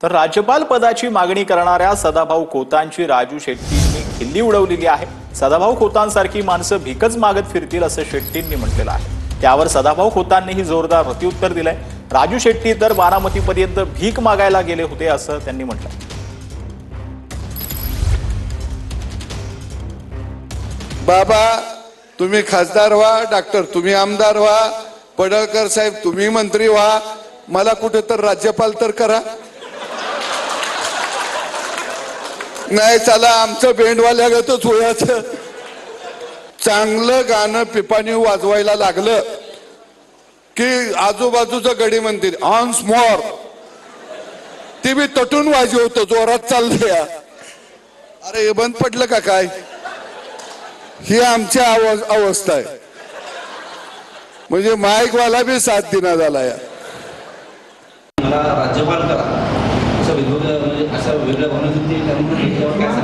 तर राज्यपाल पदाची मागणी करणाऱ्या सदाभाऊ खोतांची राजू शेट्टींनी खिल्ली उडवलेली आहे। सदाभाऊ खोतांसारखी माणसं भीकच मागत फिरतील असं शेट्टींनी म्हटलेलं आहे। त्यावर सदाभाऊ खोतांनीही जोरदार प्रत्युत्तर दिलंय। राजू शेट्टी तर बारामतीपर्यंत भीक मागायला गेले होते असं त्यांनी म्हटलंय। बाबा तुम्ही खासदार व्हा, डॉक्टर तुम्ही आमदार व्हा, पडळकर साहेब तुम्ही मंत्री व्हा, मला कुठे तर राज्यपाल तर करा। नाही चला आमचं बेंडवाल्यागतच होयाचं। चांगलं गाणं पिपाणी वाजवायला लागलं की आजूबाजूचं गडी म्हणतील ऑन्स मोर, ते बी तटून वाजवतो जोरात चाललंय। अरे हे बंद पडलं का काय? ही आमची अवस्था आहे। म्हणजे माईकवाला बी साथ दिना झाला या। मला राज्यपाल करा असं वेगवेगळं म्हणजे असं वेगळं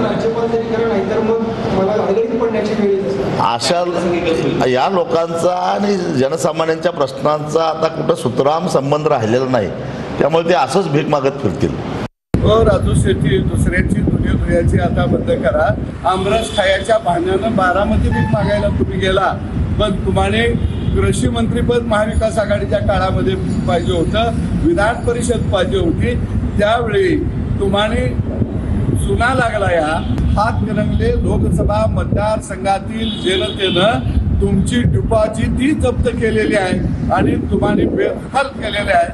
राज्यपाल तरी करा, नाहीतर मग मला अडगळीत पडण्याची वेळ येते। अशा या लोकांचा आणि जनसामान्यांच्या प्रश्नांचा आता कुठं सुतराम संबंध राहिलेला नाही, त्यामुळे ते असंच भीक मागत फिरतील। राजू शेट्टी दुसऱ्याची दुनियाची आता बंद करा। आमरस खायच्या भाण्यानं बारामती भीक मागायला तुम्ही गेला, पण तुम्हाला कृषी मंत्रीपद महाविकास आघाडीच्या काळामध्ये पाहिजे होतं, विधान परिषद पाहिजे होती। त्यावेळी तुम्हाला सुना लागला या हातकणंगले लोकसभा मतदारसंघातील जनतेनं तुमची डिपॉझिट जप्त केलेली आहे आणि तुम्हाला बेदखल केलेले आहे।